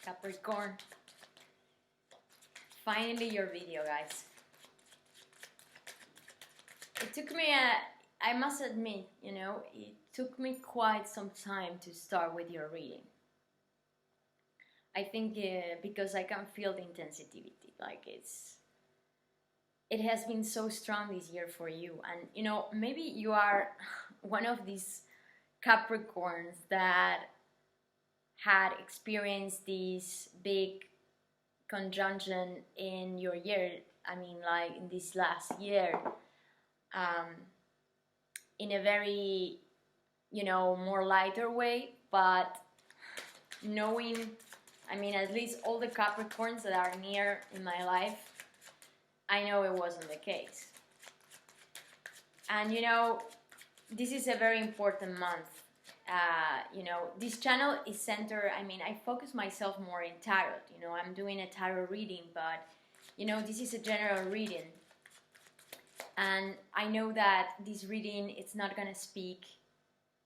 Capricorn. Finally your video, guys. It took me I must admit, it took me quite some time to start with your reading. I think because I can feel the intensity, like it has been so strong this year for you, and maybe you are one of these Capricorns that had experienced this big conjunction in your year. I mean, like in this last year, in a very, more lighter way, but knowing, I mean, at least all the Capricorns that are near in my life, I know it wasn't the case. And this is a very important month. This channel is centered, I focus myself more in tarot. I'm doing a tarot reading, but this is a general reading. And I know that this reading, it's not going to speak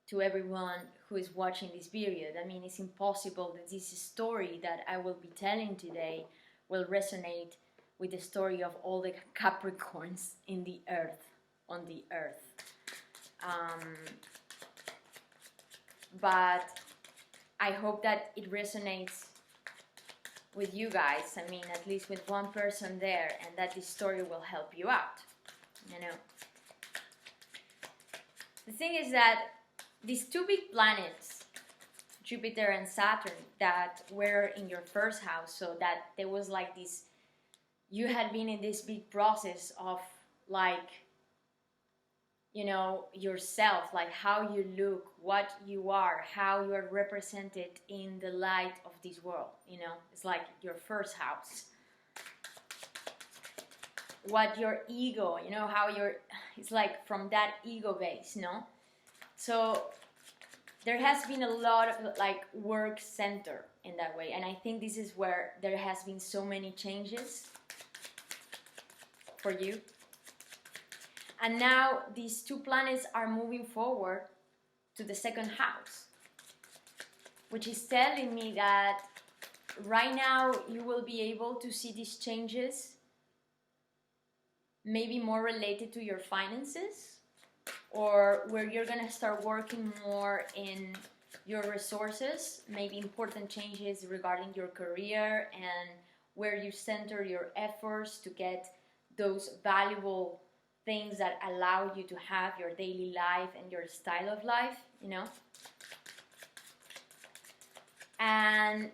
to everyone who is watching this video. I mean, it's impossible that this story that I will be telling today will resonate with the story of all the Capricorns on the earth. But I hope that it resonates with you guys. I mean, at least with one person there, and that this story will help you out. The thing is that these two big planets, Jupiter and Saturn, that were in your first house, so that there was like this, you had been in this big process of like, yourself, like how you look, what you are, how you are represented in the light of this world. It's like your first house. What your ego, how it's like from that ego base, So there has been a lot of like work center in that way, and I think this is where there has been so many changes for you. And now these two planets are moving forward to the second house, which is telling me that right now you will be able to see these changes maybe more related to your finances, or where you're going to start working more in your resources, maybe important changes regarding your career and where you center your efforts to get those valuable things that allow you to have your daily life and your style of life, And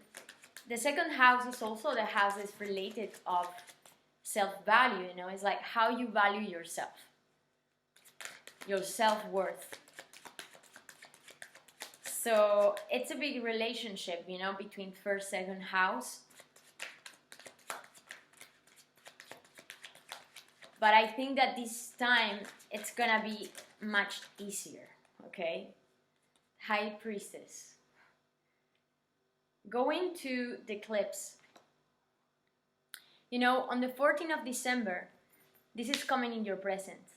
the second house is also the house that's related of self-value, It's like how you value yourself, your self-worth. So it's a big relationship, between first, second house. But I think that this time it's gonna be much easier, okay? Highpriestess. Going to the eclipse. On the 14th of December, this is coming in your present.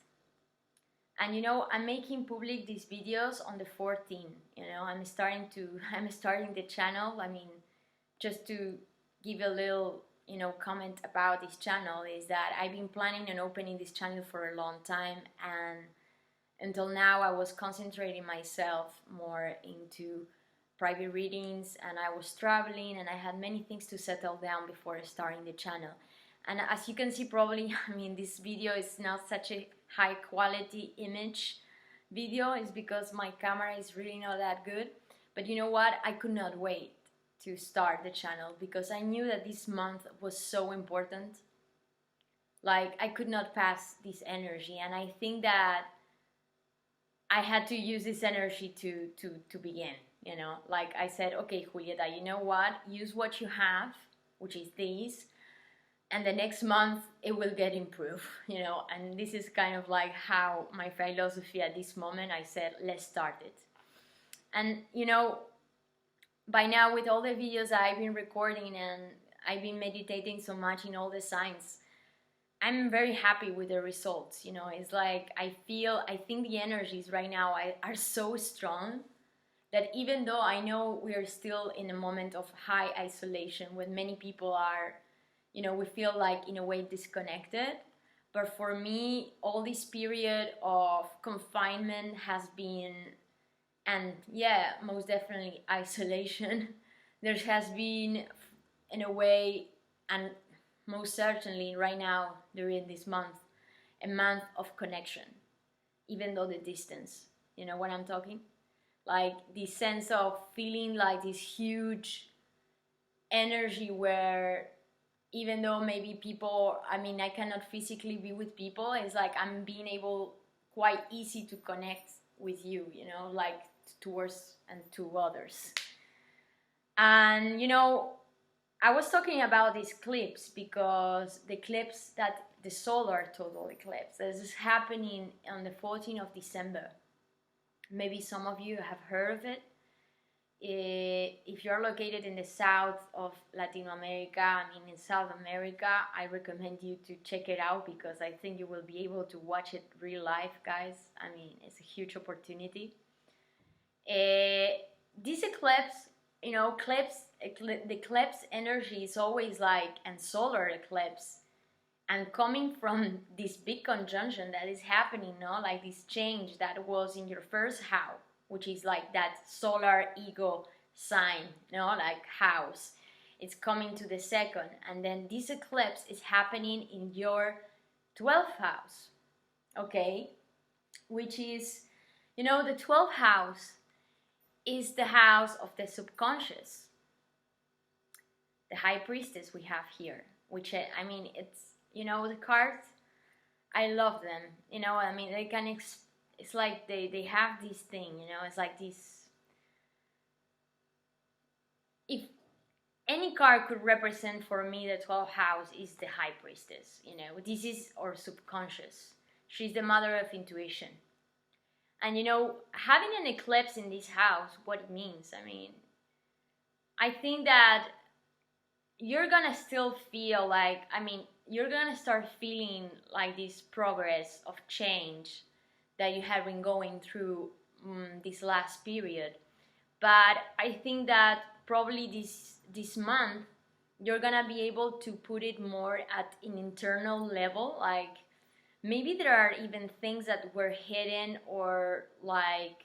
And I'm making public these videos on the 14th. I'm starting the channel. Just to give a little comment about this channel, is that I've been planning on opening this channel for a long time, and until now I was concentrating myself more into private readings, and I was traveling, and I had many things to settle down before starting the channel. And as you can see probably, this video is not such a high quality image video. It's because my camera is really not that good. But you know what? I could not wait to start the channel because I knew that this month was so important. Like, I could not pass this energy, and I think that I had to use this energy to begin, Like I said, okay, Julieta, you know what? Use what you have, which is this, and the next month it will get improved, And this is kind of like how my philosophy at this moment. I said, let's start it. And, by now with all the videos I've been recording and I've been meditating so much in all the signs, I'm very happy with the results. It's like I think the energies right now are so strong that even though I know we are still in a moment of high isolation, when many people are, you know, we feel like in a way disconnected. But for me, all this period of confinement has been, and yeah, most definitely isolation, there has been, in a way, and most certainly right now during this month, a month of connection, even though the distance, you know what I'm talking? Like this sense of feeling like this huge energy where even though maybe people, I mean, I cannot physically be with people, it's like I'm being able quite easy to connect with you, you know, like towards and to others. And, you know, I was talking about these eclipse because the eclipse that the solar total eclipse that is happening on the 14th of December. Maybe some of you have heard of it. If you're located in the south of Latin America, I mean in South America, I recommend you to check it out because I think you will be able to watch it real life, guys. I mean, it's a huge opportunity. This eclipse, you know, the eclipse energy is always like, and solar eclipse, and coming from this big conjunction that is happening, no, like this change that was in your first house, which is like that solar ego sign, no, like house. It's coming to the second, and then this eclipse is happening in your 12th house, okay, which is, you know, the 12th house is the house of the subconscious, the Highpriestess we have here, which I mean, it's, you know, the cards, I love them, you know, I mean, they can, it's like they have this thing, you know, it's like this, if any card could represent for me the 12th house is the Highpriestess, you know, this is our subconscious, she's the mother of intuition. And, you know, having an eclipse in this house, what it means, I mean, I think that you're gonna still feel like, I mean, you're gonna start feeling like this progress of change that you have been going through this last period. But I think that probably this month, you're gonna be able to put it more at an internal level, like, maybe there are even things that were hidden or like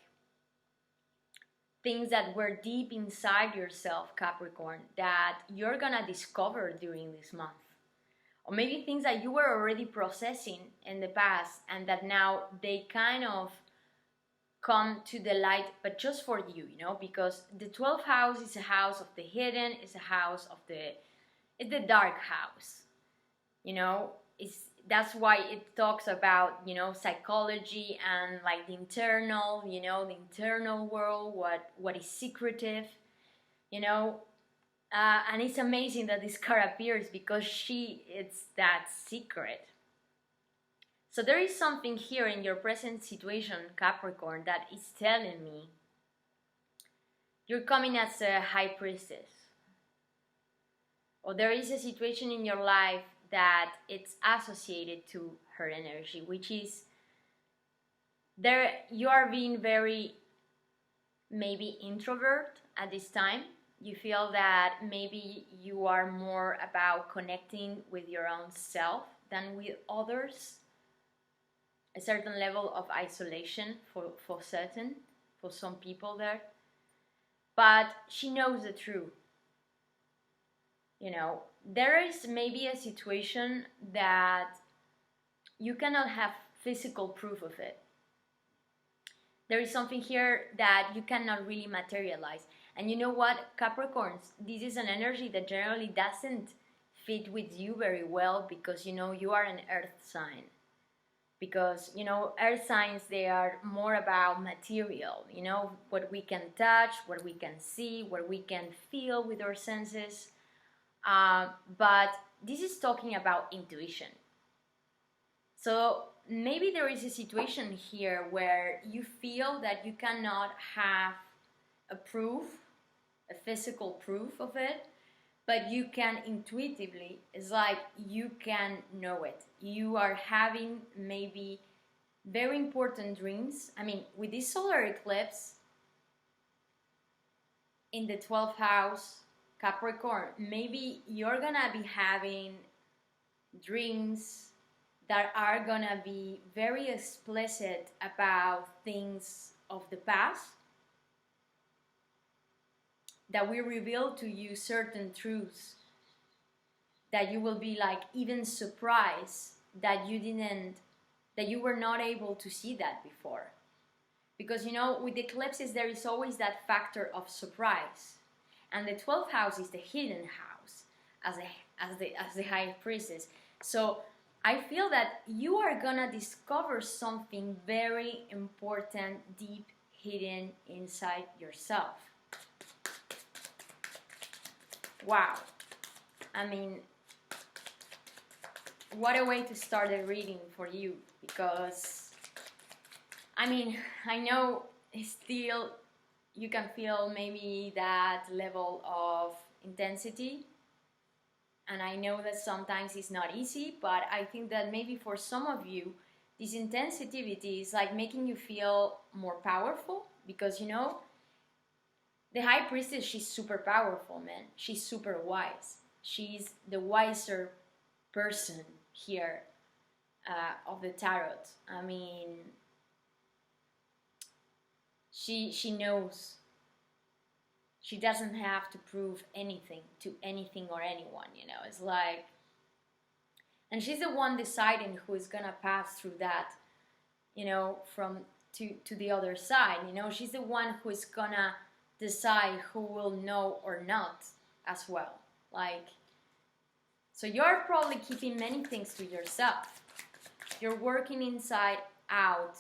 things that were deep inside yourself, Capricorn, that you're gonna discover during this month. Or maybe things that you were already processing in the past and that now they kind of come to the light, but just for you, you know, because the 12th house is a house of the hidden, it's a house of it's the dark house, you know, that's why it talks about, you know, psychology and like the internal, you know, the internal world, what is secretive, you know, and it's amazing that this card appears because it's that secret. So there is something here in your present situation, Capricorn, that is telling me you're coming as a Highpriestess, or there is a situation in your life that it's associated to her energy, which is there you are being very maybe introvert at this time. You feel that maybe you are more about connecting with your own self than with others. A certain level of isolation for some people there. But she knows the truth. You know, there is maybe a situation that you cannot have physical proof of it. There is something here that you cannot really materialize. And you know what, Capricorns, this is an energy that generally doesn't fit with you very well because, you know, you are an earth sign. Because, you know, earth signs, they are more about material, you know, what we can touch, what we can see, what we can feel with our senses. But this is talking about intuition. So maybe there is a situation here where you feel that you cannot have a proof, a physical proof of it, but you can intuitively, it's like you can know it. You are having maybe very important dreams. I mean, with this solar eclipse, in the 12th house, Capricorn, maybe you're gonna be having dreams that are gonna be very explicit about things of the past, that will reveal to you certain truths that you will be like even surprised that you were not able to see that before. Because you know, with eclipses there is always that factor of surprise, and the 12th house is the hidden house as the high priestess. So I feel that you are gonna discover something very important, deep, hidden inside yourself. Wow. I mean, what a way to start a reading for you, because I mean, I know still you can feel maybe that level of intensity, and I know that sometimes it's not easy, but I think that maybe for some of you this intensity is like making you feel more powerful, because you know, the high priestess, she's super powerful, man. She's super wise. She's the wiser person here of the tarot. I mean, she knows. She doesn't have to prove anything to anything or anyone, you know. It's like, and she's the one deciding who is gonna pass through that, you know, from to the other side. You know, she's the one who is gonna decide who will know or not as well. Like, so you're probably keeping many things to yourself. You're working inside out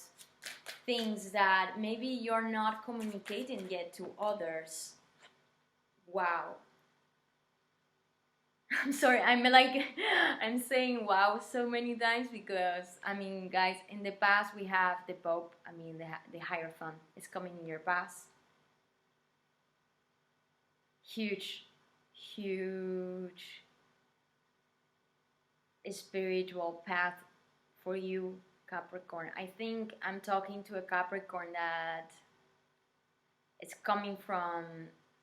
things that maybe you're not communicating yet to others. Wow. I'm sorry, I'm saying wow so many times because, I mean, guys, in the past we have the Pope, I mean, the Hierophant is coming in your past. Huge, huge spiritual path for you, Capricorn. I think I'm talking to a Capricorn that is coming from,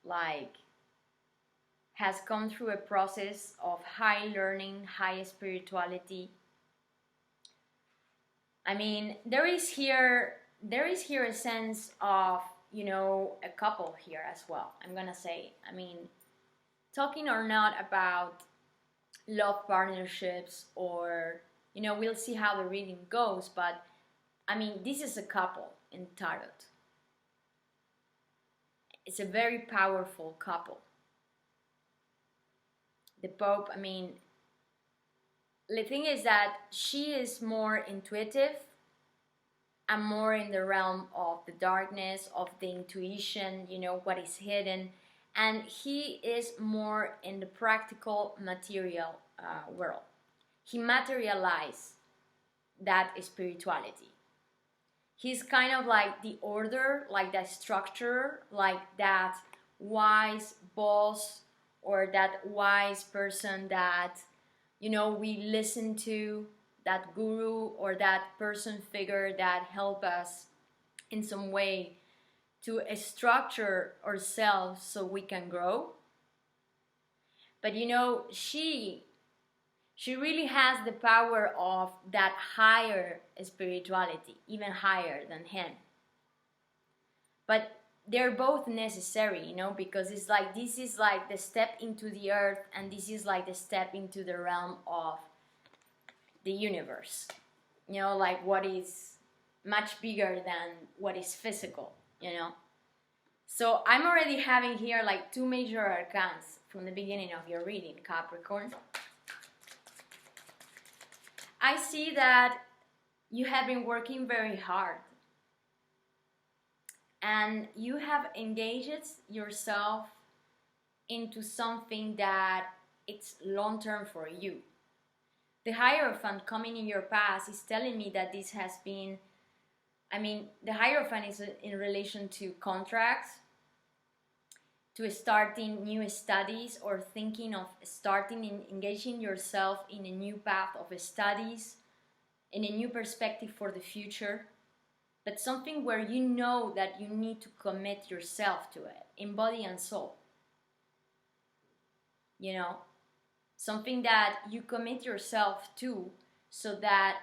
like, has gone through a process of high learning, high spirituality. I mean, there is here a sense of, you know, a couple here as well, I'm gonna say. I mean, talking or not about love partnerships, or, you know, we'll see how the reading goes, but I mean, this is a couple in tarot. It's a very powerful couple. The Pope, I mean, the thing is that she is more intuitive and more in the realm of the darkness, of the intuition, you know, what is hidden. And he is more in the practical material world. He materialized that spirituality. He's kind of like the order, like that structure, like that wise boss, or that wise person that, you know, we listen to, that guru or that person figure that help us in some way to structure ourselves so we can grow. But you know, she really has the power of that higher spirituality, even higher than him. But they're both necessary, you know, because it's like, this is like the step into the earth, and this is like the step into the realm of the universe, you know, like what is much bigger than what is physical, you know. So I'm already having here like two major arcans from the beginning of your reading, Capricorn. I see that you have been working very hard, and you have engaged yourself into something that it's long-term for you. The Hierophant coming in your past is telling me that this has been, I mean, the Hierophant is in relation to contracts, to starting new studies, or thinking of starting in engaging yourself in a new path of studies, in a new perspective for the future. but something where you know that you need to commit yourself to it in body and soul. You know, something that you commit yourself to so that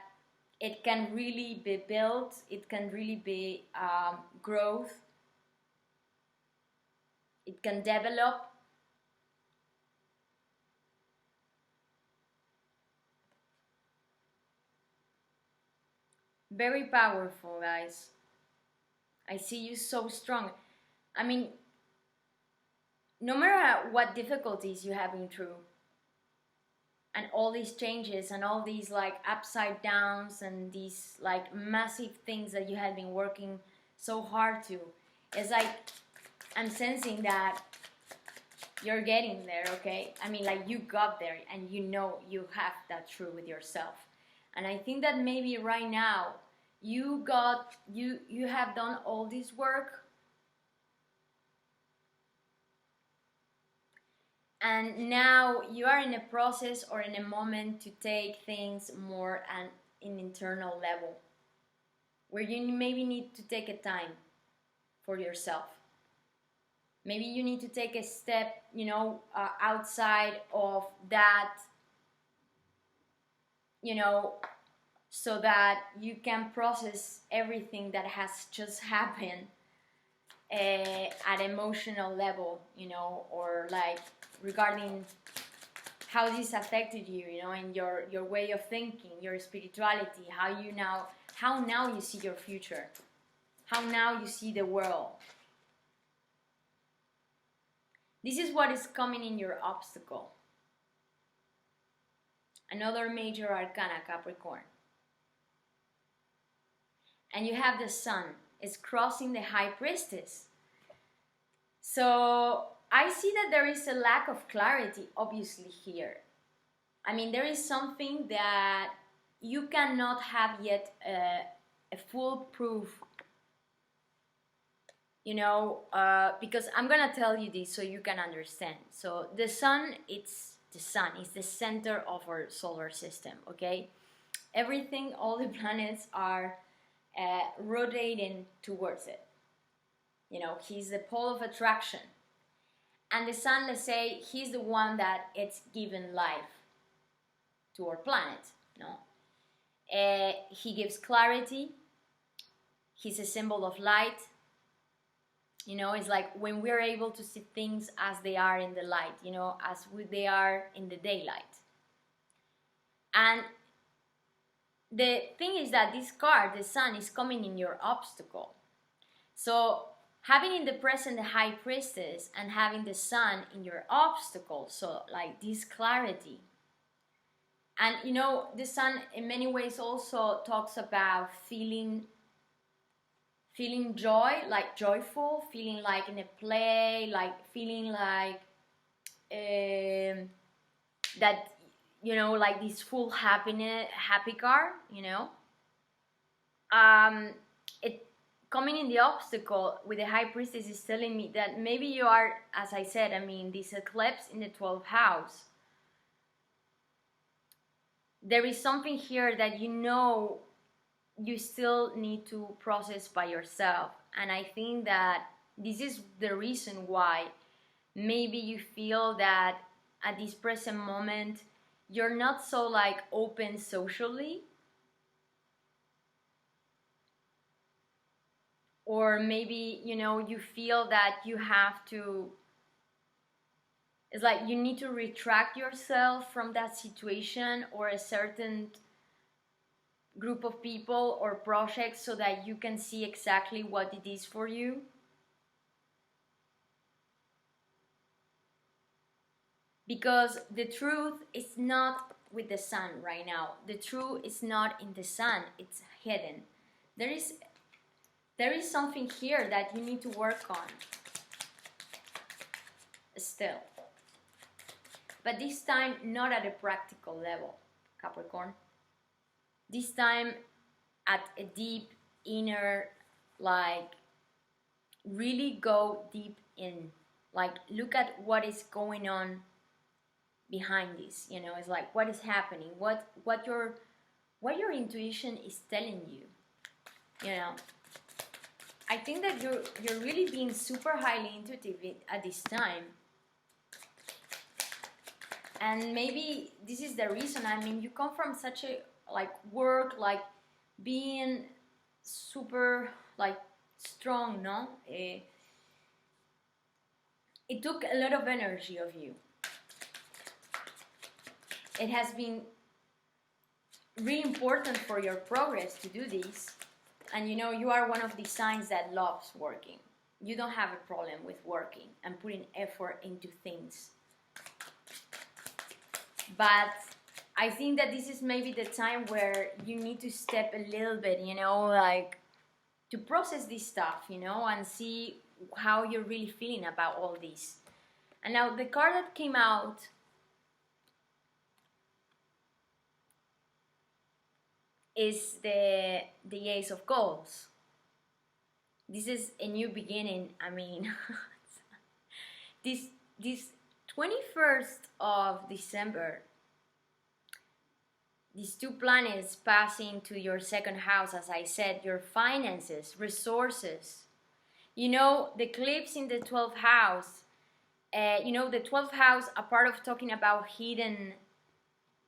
it can really be built, it can really be growth, it can develop. Very powerful, guys. I see you so strong. I mean, no matter what difficulties you have been through, and all these changes and all these like upside downs and these like massive things that you have been working so hard to, it's like I'm sensing that you're getting there, okay? I mean, like, you got there and you know you have that true with yourself. And I think that maybe right now you have done all this work, and now you are in a process or in a moment to take things more at an internal level, where you maybe need to take a time for yourself. Maybe you need to take a step, you know, outside of that, you know, so that you can process everything that has just happened at emotional level, you know, or like regarding how this affected you, you know, and your way of thinking, your spirituality, how now you see your future, how now you see the world. This is what is coming in your obstacle. Another major arcana, Capricorn. And you have the Sun. It's crossing the Highpriestess. So I see that there is a lack of clarity, obviously, here. I mean, there is something that you cannot have yet a full proof, you know, because I'm gonna tell you this so you can understand. So the Sun, it's the center of our solar system, okay? Everything, all the planets are rotating towards it. You know, he's the pole of attraction. And the Sun, let's say, he's the one that it's given life to our planet, you know? He gives clarity. He's a symbol of light. You know, it's like when we're able to see things as they are in the light, you know, as they are in the daylight. And the thing is that this card, the Sun, is coming in your obstacle. So having in the present the Highpriestess and having the Sun in your obstacle, so like this clarity. And you know, the Sun in many ways also talks about feeling joy, like joyful, feeling like in a play, like feeling like that, you know, like this full happy card, you know. It coming in the obstacle with the Highpriestess is telling me that maybe you are, as I said, I mean, this eclipse in the 12th house. There is something here that you know you still need to process by yourself. And I think that this is the reason why maybe you feel that at this present moment you're not so like open socially, or maybe, you know, you feel that you have to, it's like you need to retract yourself from that situation or a certain group of people or projects so that you can see exactly what it is for you. Because the truth is not with the Sun right now. The truth is not in the Sun, it's hidden. There is something here that you need to work on still. But this time not at a practical level, Capricorn. This time at a deep inner, like really go deep in, like look at what is going on behind this, you know. It's like what is happening, what your intuition is telling you, you know. I think that you're really being super highly intuitive at this time. And maybe this is the reason. I mean, you come from such a like work, like being super like strong, no? It took a lot of energy of you. It has been really important for your progress to do this. And you know, you are one of the signs that loves working. You don't have a problem with working and putting effort into things. But I think that this is maybe the time where you need to step a little bit, you know, like to process this stuff, you know, and see how you're really feeling about all this. And now the card that came out is the Ace of Cups. This is a new beginning. I mean, this 21st of December, these two planets passing to your second house, as I said, your finances, resources. You know, the eclipse in the 12th house, you know, the 12th house, a part of talking about hidden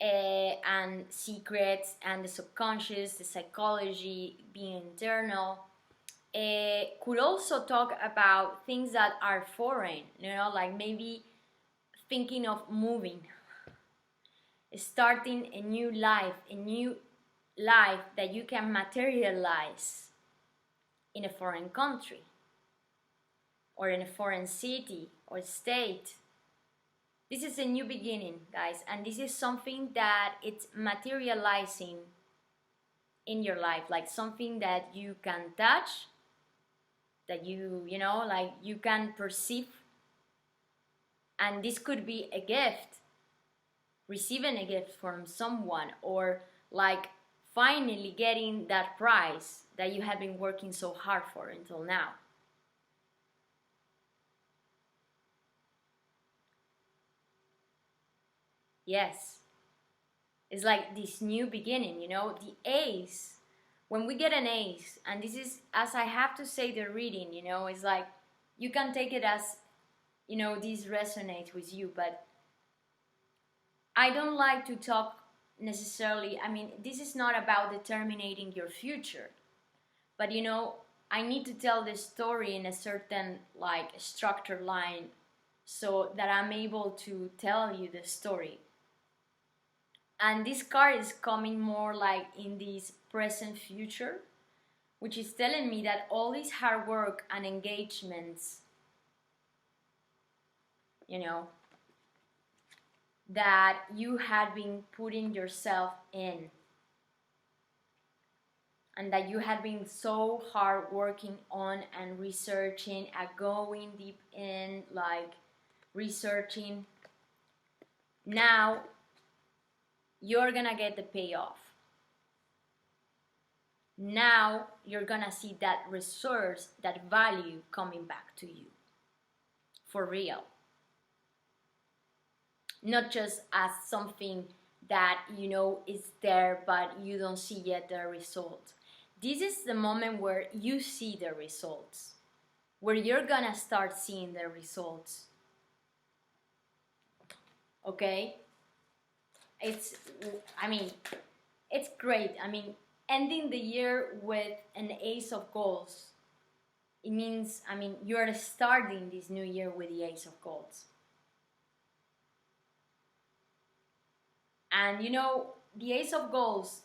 and secrets and the subconscious, the psychology, being internal, could also talk about things that are foreign, you know, like maybe thinking of moving, starting a new life that you can materialize in a foreign country or in a foreign city or state. This is a new beginning, guys, and this is something that it's materializing in your life, like something that you can touch, that you know, like you can perceive. And this could be a gift, receiving a gift from someone, or like finally getting that prize that you have been working so hard for until now. Yes, it's like this new beginning, you know, the ace. When we get an ace, and this is, as I have to say, the reading, you know, it's like you can take it as, you know, this resonates with you, but I don't like to talk necessarily, I mean, this is not about determining your future, but you know, I need to tell the story in a certain like structured line so that I'm able to tell you the story. And this card is coming more like in this present future, which is telling me that all this hard work and engagements, you know, that you had been putting yourself in, and that you had been so hard working on and researching and going deep in, like researching, now you're gonna get the payoff. Now you're gonna see that resource, that value coming back to you for real. Not just as something that, you know, is there but you don't see yet the result. This is the moment where you see the results, where you're gonna start seeing the results. Okay? I mean, it's great. I mean, ending the year with an Ace of Cups, it means, I mean, you're starting this new year with the Ace of Cups. And you know, the Ace of Cups,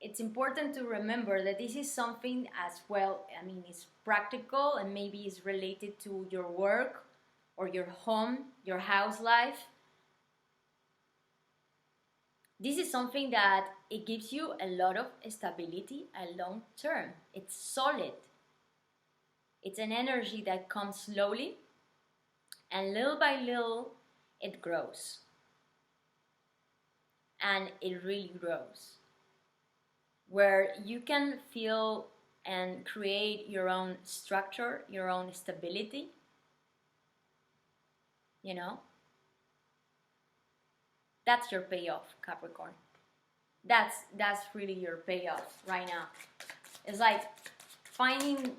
it's important to remember that this is something as well, I mean, it's practical and maybe it's related to your work or your home, your house life. This is something that it gives you a lot of stability and long term. It's solid. It's an energy that comes slowly and little by little it grows. And it really grows. Where you can feel and create your own structure, your own stability. You know? That's your payoff, Capricorn. That's really your payoff right now. It's like finding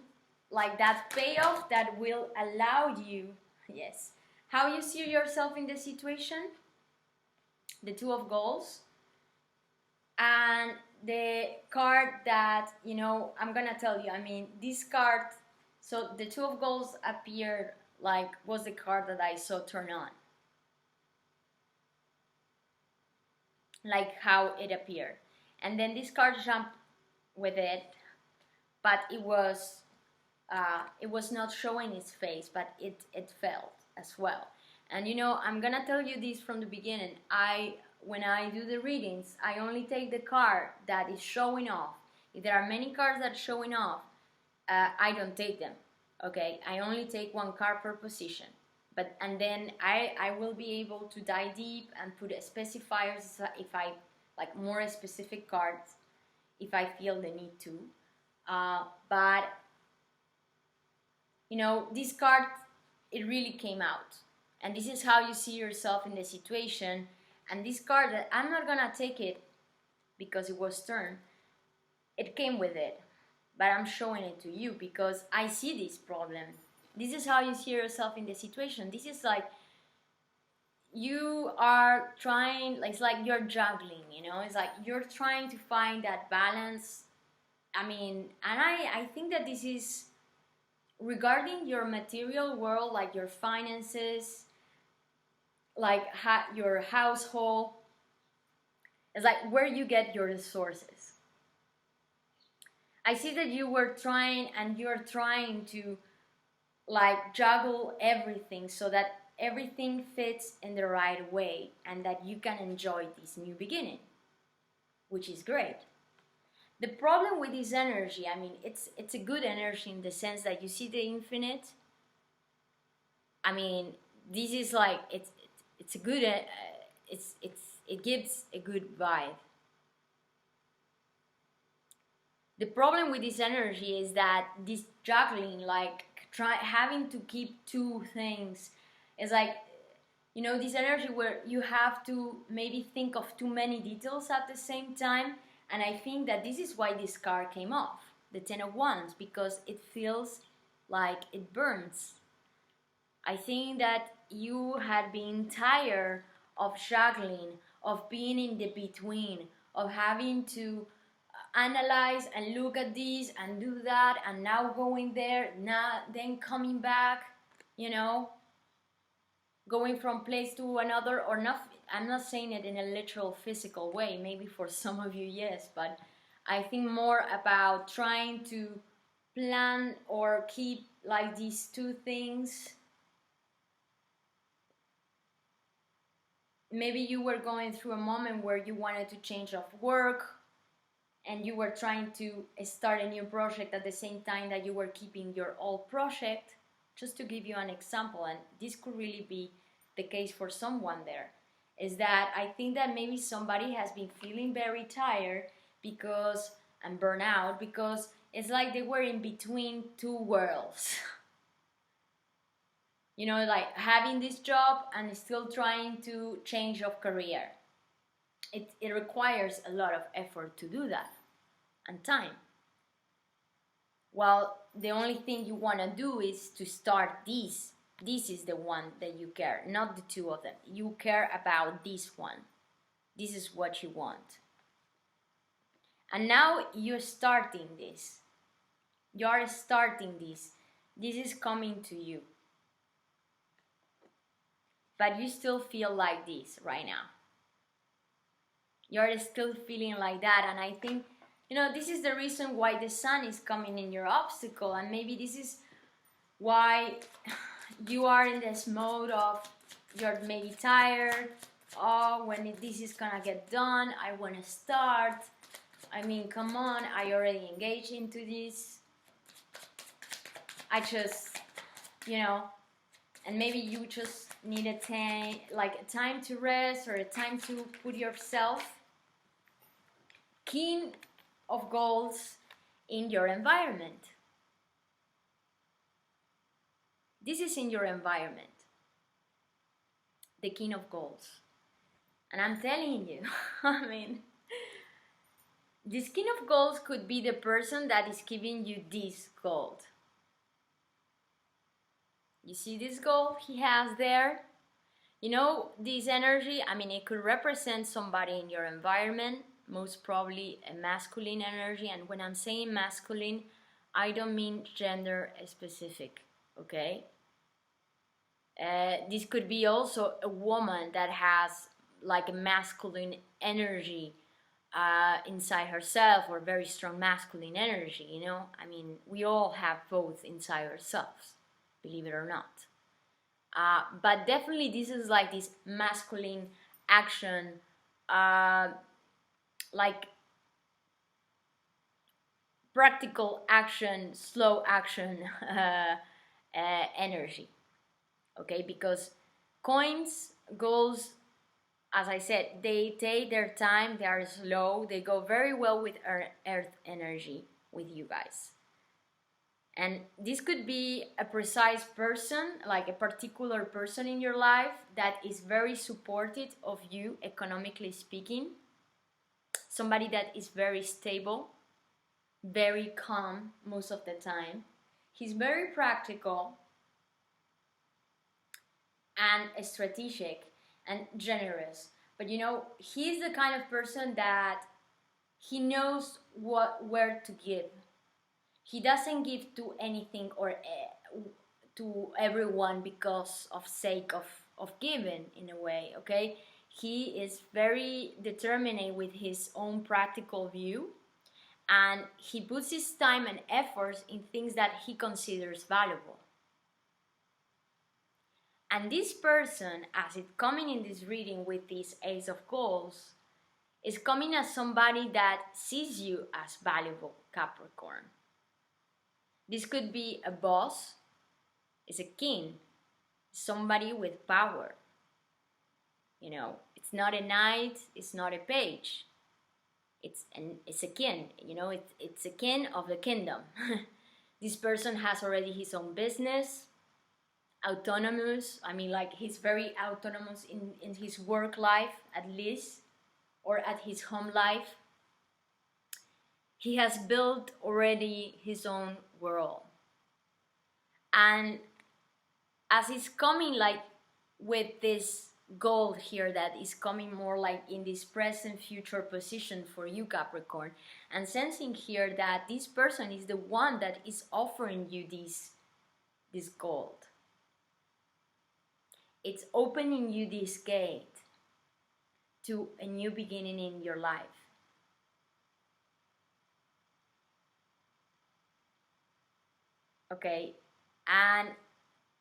like that payoff that will allow you, yes, how you see yourself in the situation, the Two of Goals, and the card that, you know, I'm gonna tell you, I mean, this card, so the Two of Goals appeared, like, was the card that I saw turn on, like how it appeared, and then this card jumped with it, but it was not showing its face, but it felt as well. And you know, I'm gonna tell you this from the beginning. When I do the readings, I only take the card that is showing off. If there are many cards that are showing off, I don't take them. Okay, I only take one card per position. And then I will be able to dive deep and put specifiers if I like more specific cards, if I feel the need to. But you know, this card, it really came out, and this is how you see yourself in the situation. And this card, that I'm not gonna take it because it was turned, it came with it, but I'm showing it to you because I see this problem. This is how you see yourself in the situation. This is like you are trying, it's like you're juggling, you know, it's like you're trying to find that balance. I mean, and I think that this is regarding your material world, like your finances, like your household. It's like where you get your resources. I see that you were trying, and you're trying to like juggle everything so that everything fits in the right way and that you can enjoy this new beginning, which is great. The problem with this energy, I mean, it's a good energy in the sense that you see the infinite. I mean, this is like it's a good it gives a good vibe. The problem with this energy is that this juggling, like having to keep two things, is like, you know, this energy where you have to maybe think of too many details at the same time. And I think that this is why this card came off, the Ten of Wands, because it feels like it burns. I think that you had been tired of juggling, of being in the between, of having to analyze and look at this and do that, and now going there, now then coming back, you know, going from place to another, or not. I'm not saying it in a literal physical way, maybe for some of you yes, but I think more about trying to plan or keep like these two things. Maybe you were going through a moment where you wanted to change of work, and you were trying to start a new project at the same time that you were keeping your old project, just to give you an example. And this could really be the case for someone there, is that I think that maybe somebody has been feeling very tired because, and burnout, because it's like they were in between two worlds. You know, like having this job and still trying to change of career. It requires a lot of effort to do that, and time. Well, the only thing you want to do is to start this. This is the one that you care, not the two of them. You care about this one. This is what you want. And now you're starting this. You're starting this. This is coming to you. But you still feel like this right now. You're still feeling like that. And I think, you know, this is the reason why the sun is coming in your obstacle. And maybe this is why you are in this mode of, you're maybe tired. Oh, when this is gonna get done, I want to start. I mean, come on, I already engaged into this. I just, you know, and maybe you just need a time to rest, or a time to put yourself, King of Goals, in your environment. This is in your environment, the King of Goals. And I'm telling you, I mean, this King of Goals could be the person that is giving you this gold. You see this gold he has there? You know, this energy, I mean, it could represent somebody in your environment, most probably a masculine energy. And when I'm saying masculine, I don't mean gender specific, okay? This could be also a woman that has like a masculine energy inside herself, or very strong masculine energy, you know? I mean, we all have both inside ourselves, believe it or not. But definitely this is like this masculine action, like practical action, slow action energy, okay? Because coins, goals, as I said, they take their time, they are slow, they go very well with earth energy with you guys. And this could be a precise person, like a particular person in your life that is very supportive of you, economically speaking. Somebody that is very stable, very calm most of the time. He's very practical and strategic and generous. But you know, he's the kind of person that he knows where to give. He doesn't give to anything or to everyone because of sake of giving, in a way, okay? He is very determined with his own practical view, and he puts his time and efforts in things that he considers valuable. And this person, as it's coming in this reading with this Ace of Coins, is coming as somebody that sees you as valuable, Capricorn. This could be a boss, it's a king, somebody with power. You know, it's not a knight, it's not a page. It's a king, you know, it's a king of the kingdom. This person has already his own business, autonomous. I mean, like, he's very autonomous in his work life, at least, or at his home life. He has built already his own world. And as it's coming like with this gold here that is coming more like in this present future position for you, Capricorn, and sensing here that this person is the one that is offering you this gold. It's opening you this gate to a new beginning in your life. Okay, and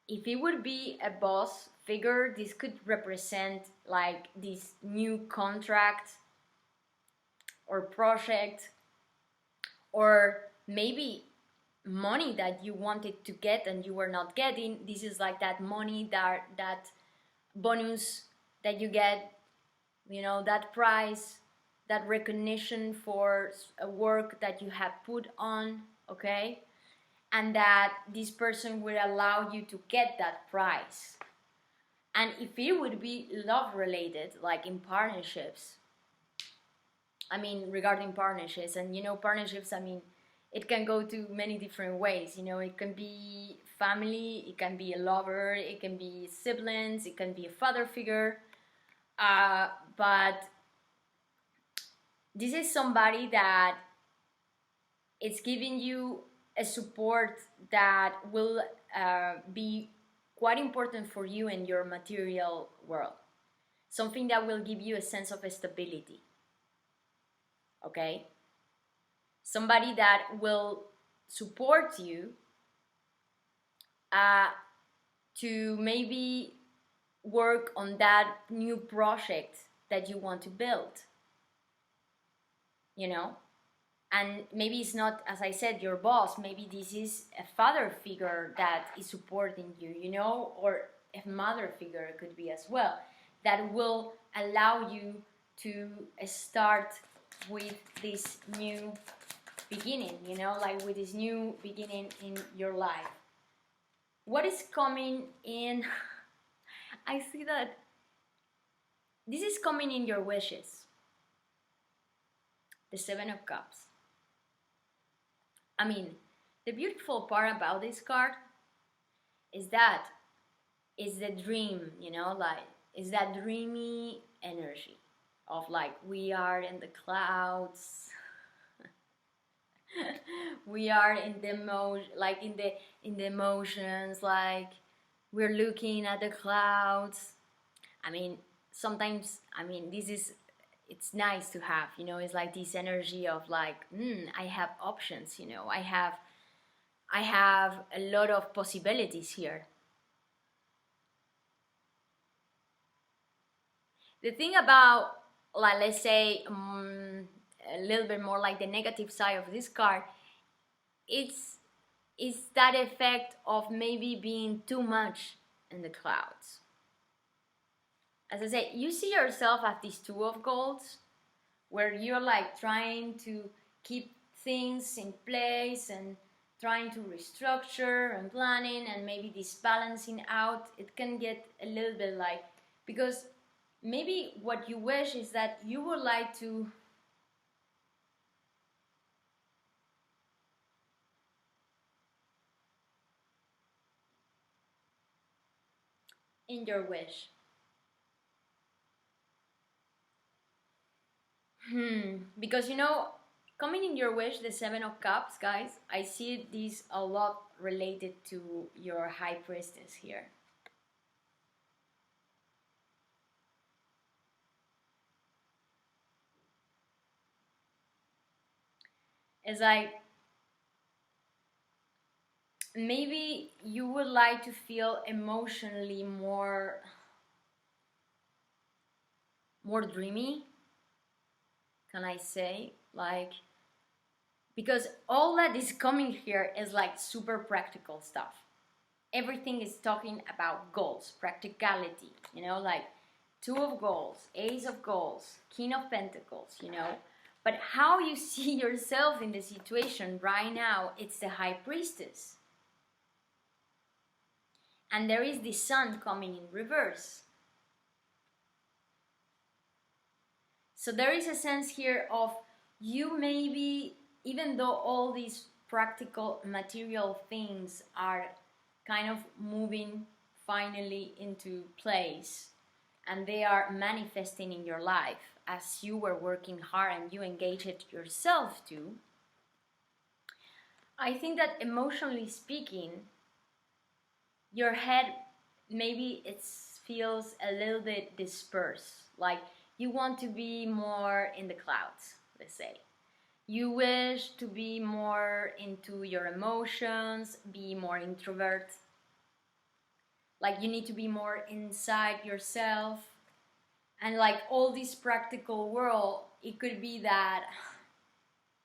if it would be a boss figure, this could represent like this new contract or project, or maybe money that you wanted to get and you were not getting. This is like that money, that bonus that you get, you know, that prize, that recognition for a work that you have put on, okay? And that this person will allow you to get that prize. And if it would be love related, like in partnerships, I mean, regarding partnerships, and you know, partnerships, I mean, it can go to many different ways. You know, it can be family, it can be a lover, it can be siblings, it can be a father figure. But this is somebody that it's giving you a support that will be quite important for you in your material world. Something that will give you a sense of stability. Okay? Somebody that will support you to maybe work on that new project that you want to build. You know? And maybe it's not, as I said, your boss. Maybe this is a father figure that is supporting you, you know, or a mother figure could be as well, that will allow you to start with this new beginning, you know, like with this new beginning in your life. What is coming in? I see that this is coming in your wishes. The Seven of Cups. I mean, the beautiful part about this card is that is the dream, you know, like it's that dreamy energy of like we are in the clouds. We are in the like in the emotions, like we're looking at the clouds. I mean, sometimes, I mean, it's nice to have, you know, it's like this energy of like, I have options, you know, I have a lot of possibilities here. The thing about, like, let's say, a little bit more like the negative side of this card, it's that effect of maybe being too much in the clouds. As I say, you see yourself as these two of goals, where you're like trying to keep things in place and trying to restructure and planning, and maybe this balancing out, it can get a little bit like, because maybe what you wish is that you would like to in your wish. Because you know, coming in your wish, the Seven of Cups, guys, I see this a lot related to your High Priestess here. It's like maybe you would like to feel emotionally more dreamy, can I say, like, because all that is coming here is like super practical stuff. Everything is talking about goals, practicality, you know, like Two of Goals, Ace of Goals, King of Pentacles, you know. But how you see yourself in the situation right now, it's the High Priestess. And there is the Sun coming in reverse. So there is a sense here of you maybe, even though all these practical material things are kind of moving finally into place and they are manifesting in your life as you were working hard and you engage it yourself too, I think that emotionally speaking, your head maybe it feels a little bit dispersed, like you want to be more in the clouds, let's say. You wish to be more into your emotions, be more introvert. Like you need to be more inside yourself. And like all this practical world, it could be that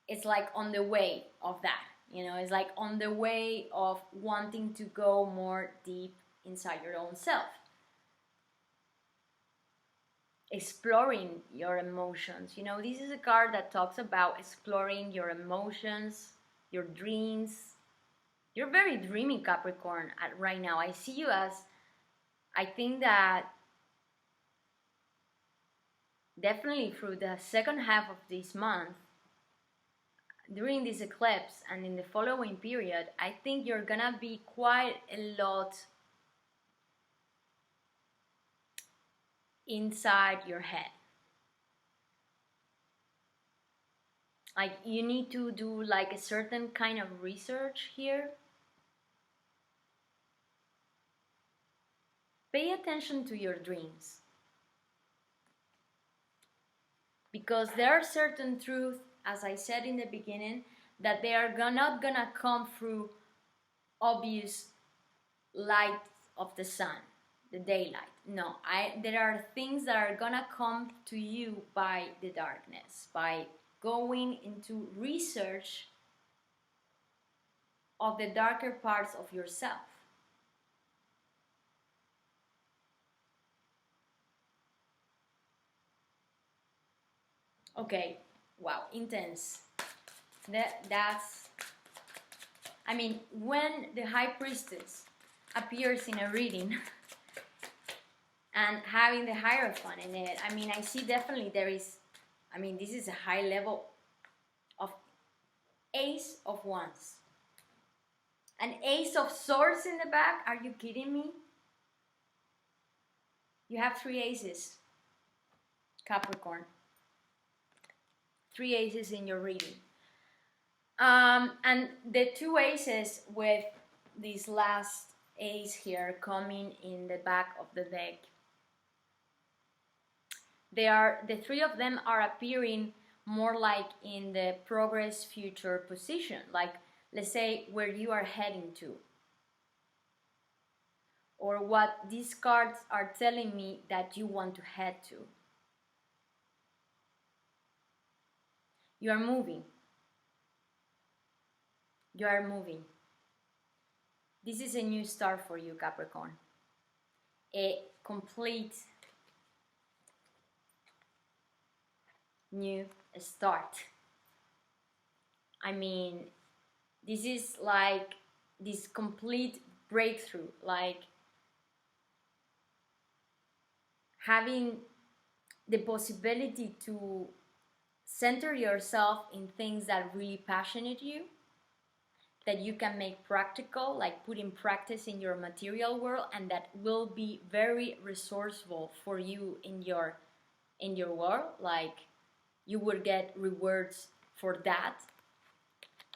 it's like on the way of that. You know, it's like on the way of wanting to go more deep inside your own self. Exploring your emotions. You know, this is a card that talks about exploring your emotions, your dreams. You're very dreamy, Capricorn, right now. I see you as, I think that definitely through the second half of this month, during this eclipse and in the following period, I think you're gonna be quite a lot inside your head. Like you need to do like a certain kind of research here. Pay attention to your dreams. Because there are certain truths, as I said in the beginning, that they are not gonna come through obvious light of the sun, the daylight. No, there are things that are gonna come to you by the darkness, by going into research of the darker parts of yourself. Okay, wow, intense. That's, I mean, when the High Priestess appears in a reading and having the Hierophant in it, I mean, I see definitely there is, I mean, this is a high level of Ace of Wands. An Ace of Swords in the back, are you kidding me? You have 3 aces, Capricorn. 3 aces in your reading. And the 2 aces with this last ace here coming in the back of the deck. The 3 of them are appearing more like in the progress future position, like let's say where you are heading to, or what these cards are telling me that you want to head to. You are moving. You are moving. This is a new start for you, Capricorn. A complete new start. I mean, this is like this complete breakthrough, like having the possibility to center yourself in things that really passionate you, that you can make practical, like put in practice in your material world, and that will be very resourceful for you in your world. Like you would get rewards for that.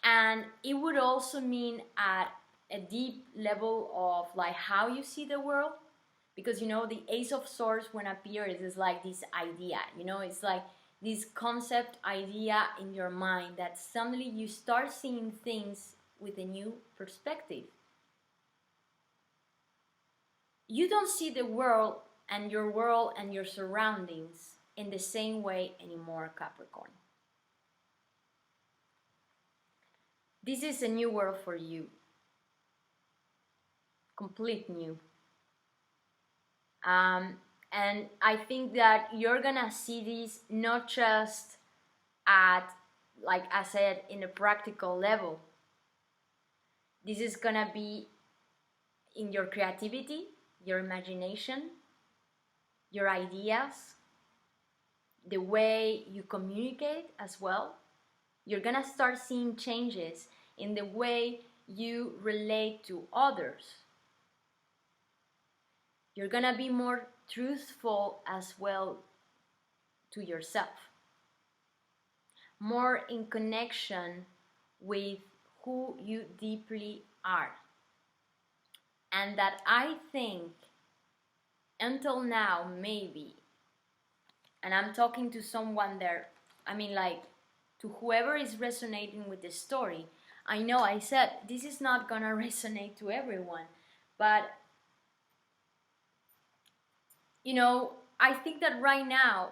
And it would also mean at a deep level of like how you see the world, because you know the Ace of Swords when appears is like this idea, you know, it's like this concept idea in your mind that suddenly you start seeing things with a new perspective. You don't see the world and your surroundings in the same way anymore, Capricorn. This is a new world for you. Complete new. And I think that you're gonna see this not just at, like I said, in a practical level. This is gonna be in your creativity, your imagination, your ideas, the way you communicate as well. You're gonna start seeing changes in the way you relate to others. You're gonna be more truthful as well to yourself, more in connection with who you deeply are. And that I think until now, maybe, and I'm talking to someone there, I mean like to whoever is resonating with the story. I know I said this is not gonna resonate to everyone, but you know, I think that right now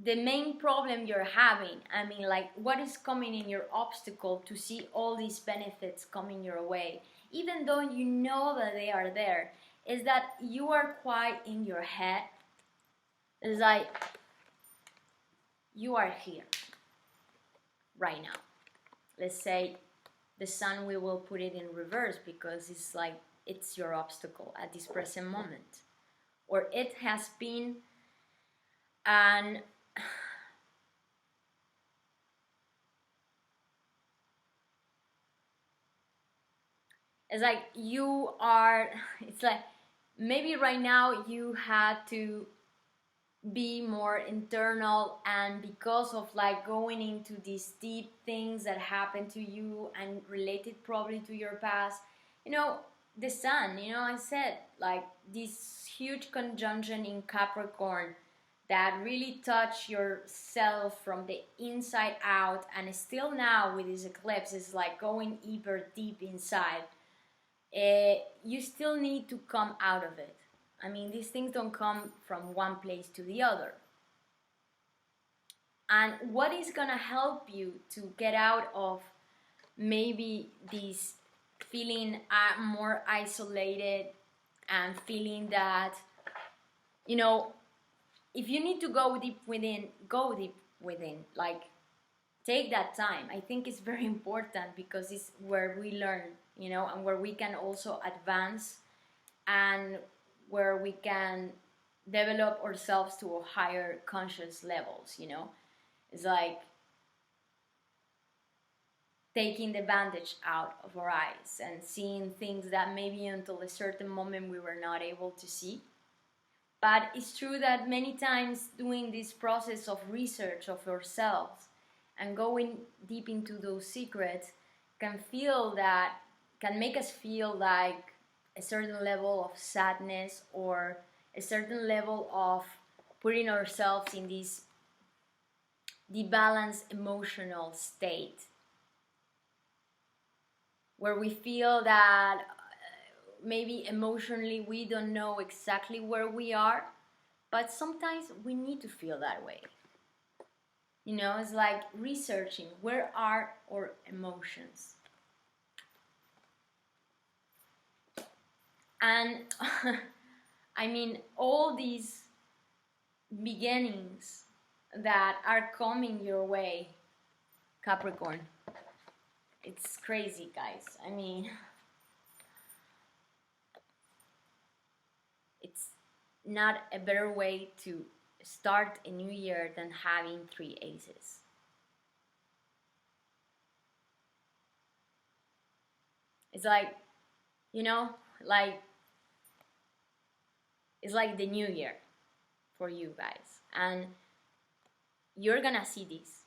the main problem you're having, I mean like what is coming in your obstacle to see all these benefits coming your way, even though you know that they are there, is that you are quite in your head. It's like you are here right now. Let's say the sun, we will put it in reverse because it's like it's your obstacle at this present moment, or it has been an it's like you are, it's like maybe right now you had to be more internal, and because of like going into these deep things that happened to you and related probably to your past, you know, the sun, you know, I said like this huge conjunction in Capricorn that really touch yourself from the inside out, and still now with this eclipse is like going even deep inside. You still need to come out of it. I mean, these things don't come from one place to the other. And what is gonna help you to get out of maybe this feeling more isolated and feeling that, you know, if you need to go deep within, go deep within. Like, take that time. I think it's very important because it's where we learn, you know, and where we can also advance, and where we can develop ourselves to a higher conscious levels, you know. It's like taking the bandage out of our eyes and seeing things that maybe until a certain moment we were not able to see. But it's true that many times doing this process of research of ourselves and going deep into those secrets can make us feel like a certain level of sadness or a certain level of putting ourselves in this debalanced emotional state where we feel that maybe emotionally we don't know exactly where we are, but sometimes we need to feel that way. You know, it's like researching where are our emotions. And I mean, all these beginnings that are coming your way, Capricorn, it's crazy, guys. I mean, it's not a better way to start a new year than having 3 aces. It's like, you know, like, it's like the new year for you guys. And you're gonna see this.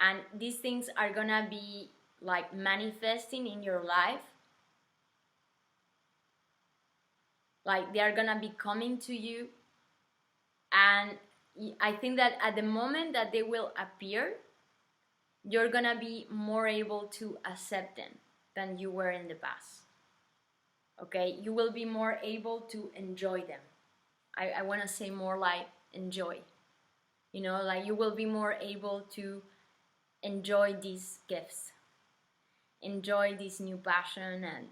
And these things are gonna be like manifesting in your life. Like they are gonna be coming to you. And I think that at the moment that they will appear, you're gonna be more able to accept them than you were in the past. Okay, you will be more able to enjoy them. I want to say more like enjoy. You know, like you will be more able to enjoy these gifts, enjoy this new passion and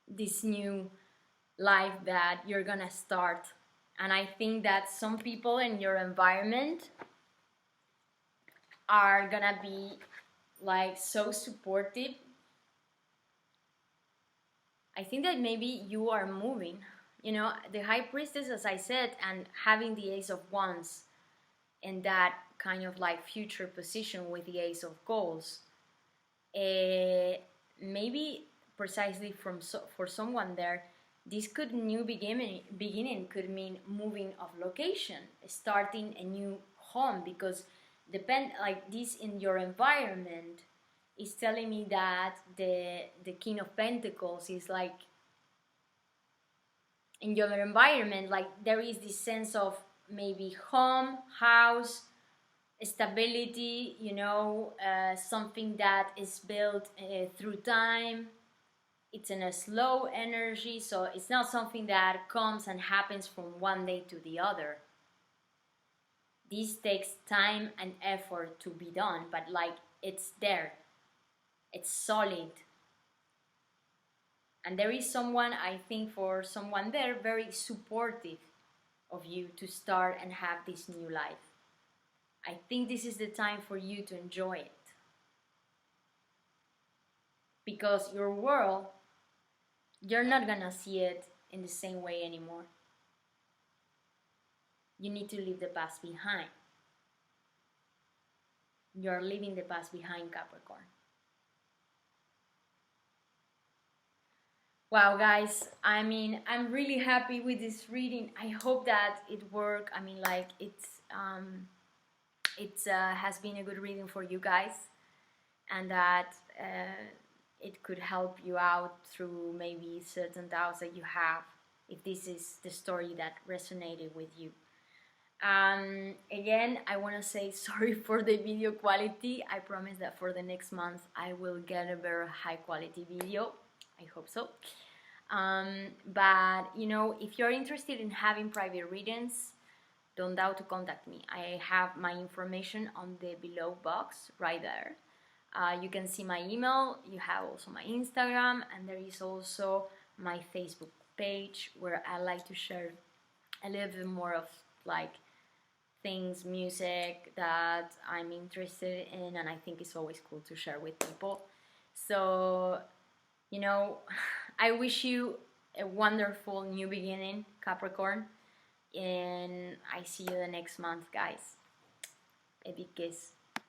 this new life that you're gonna start. And I think that some people in your environment are gonna be like so supportive. I think that maybe you are moving. You know, the Highpriestess, as I said, and having the Ace of Wands in that kind of like future position with the Ace of Coals, maybe precisely for someone there, this new beginning could mean moving of location, starting a new home, because like this in your environment is telling me that the King of Pentacles is like in your environment, like there is this sense of maybe home, house, stability, you know, something that is built through time. It's in a slow energy, so it's not something that comes and happens from one day to the other. This takes time and effort to be done, but like it's there. It's solid. And there is someone, I think for someone there, very supportive of you to start and have this new life. I think this is the time for you to enjoy it. Because your world, you're not gonna see it in the same way anymore. You need to leave the past behind. You're leaving the past behind, Capricorn. Wow, guys, I mean, I'm really happy with this reading. I hope that it worked. I mean, like, it has been a good reading for you guys, and that it could help you out through maybe certain doubts that you have, if this is the story that resonated with you. Again, I want to say sorry for the video quality. I promise that for the next month I will get a very high quality video. I hope so. But you know, if you're interested in having private readings, don't doubt to contact me. I have my information on the below box right there. You can see my email, you have also my Instagram, and there is also my Facebook page where I like to share a little bit more of like things, music that I'm interested in, and I think it's always cool to share with people. So, you know, I wish you a wonderful new beginning, Capricorn, and I see you the next month, guys. A big kiss.